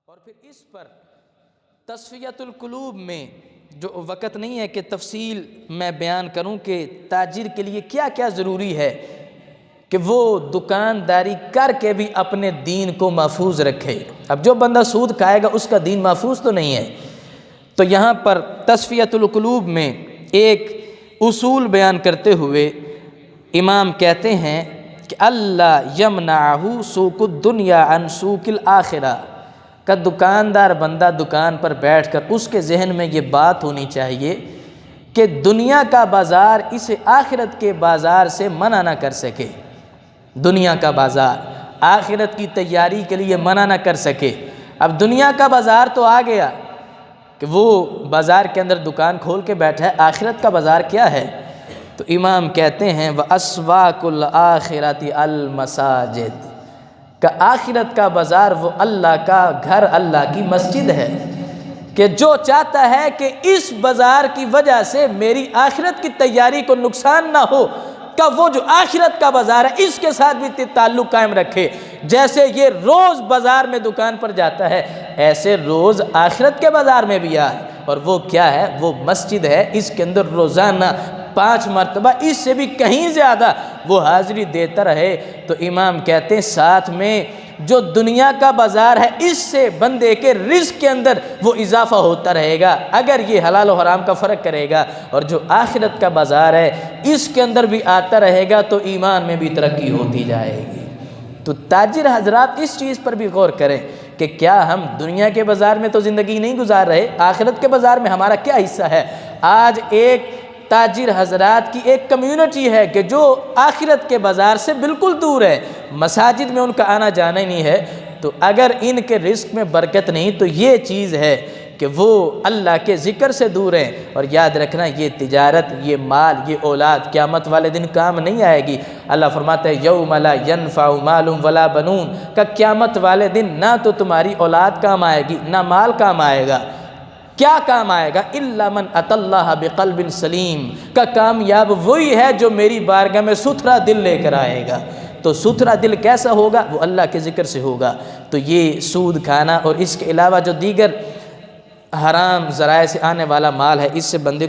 اور پھر اس پر تصفیۃ القلوب میں جو وقت نہیں ہے کہ تفصیل میں بیان کروں کہ تاجر کے لیے کیا کیا ضروری ہے کہ وہ دکانداری کر کے بھی اپنے دین کو محفوظ رکھے۔ اب جو بندہ سود کھائے گا اس کا دین محفوظ تو نہیں ہے۔ تو یہاں پر تصفیۃ القلوب میں ایک اصول بیان کرتے ہوئے امام کہتے ہیں کہ اللہ یمنعہ سوق الدنیا عن سوق الآخرہ، کا دکاندار بندہ دکان پر بیٹھ کر اس کے ذہن میں یہ بات ہونی چاہیے کہ دنیا کا بازار اسے آخرت کے بازار سے منع نہ کر سکے۔ دنیا کا بازار آخرت کی تیاری کے لیے منع نہ کر سکے۔ اب دنیا کا بازار تو آ گیا کہ وہ بازار کے اندر دکان کھول کے بیٹھا ہے، آخرت کا بازار کیا ہے؟ تو امام کہتے ہیں وَأَسْوَاقُ الْآخِرَةِ الْمَسَاجِدِ، کہ آخرت کا بازار وہ اللہ کا گھر، اللہ کی مسجد ہے، کہ جو چاہتا ہے کہ اس بازار کی وجہ سے میری آخرت کی تیاری کو نقصان نہ ہو، کہ وہ جو آخرت کا بازار ہے اس کے ساتھ بھی تعلق قائم رکھے۔ جیسے یہ روز بازار میں دکان پر جاتا ہے، ایسے روز آخرت کے بازار میں بھی آئے، اور وہ کیا ہے؟ وہ مسجد ہے، اس کے اندر روزانہ 5 مرتبہ اس سے بھی کہیں زیادہ وہ حاضری دیتا رہے۔ تو امام کہتے ہیں ساتھ میں جو دنیا کا بازار ہے اس سے بندے کے رزق کے اندر وہ اضافہ ہوتا رہے گا اگر یہ حلال و حرام کا فرق کرے گا، اور جو آخرت کا بازار ہے اس کے اندر بھی آتا رہے گا تو ایمان میں بھی ترقی ہوتی جائے گی۔ تو تاجر حضرات اس چیز پر بھی غور کریں کہ کیا ہم دنیا کے بازار میں تو زندگی نہیں گزار رہے، آخرت کے بازار میں ہمارا کیا حصہ ہے؟ آج ایک تاجر حضرات کی ایک کمیونٹی ہے کہ جو آخرت کے بازار سے بالکل دور ہے، مساجد میں ان کا آنا جانا ہی نہیں ہے۔ تو اگر ان کے رزق میں برکت نہیں تو یہ چیز ہے کہ وہ اللہ کے ذکر سے دور ہیں۔ اور یاد رکھنا یہ تجارت، یہ مال، یہ اولاد قیامت والے دن کام نہیں آئے گی۔ اللہ فرماتا ہے یوم لا ینفع مال ولا بنون، کہ قیامت والے دن نہ تو تمہاری اولاد کام آئے گی نہ مال کام آئے گا۔ کیا کام آئے گا؟ الا من اتی اللہ بقلب سلیم، کا کامیاب وہی ہے جو میری بارگاہ میں ستھرا دل لے کر آئے گا۔ تو ستھرا دل کیسا ہوگا؟ وہ اللہ کے ذکر سے ہوگا۔ تو یہ سود کھانا اور اس کے علاوہ جو دیگر حرام ذرائع سے آنے والا مال ہے، اس سے بندے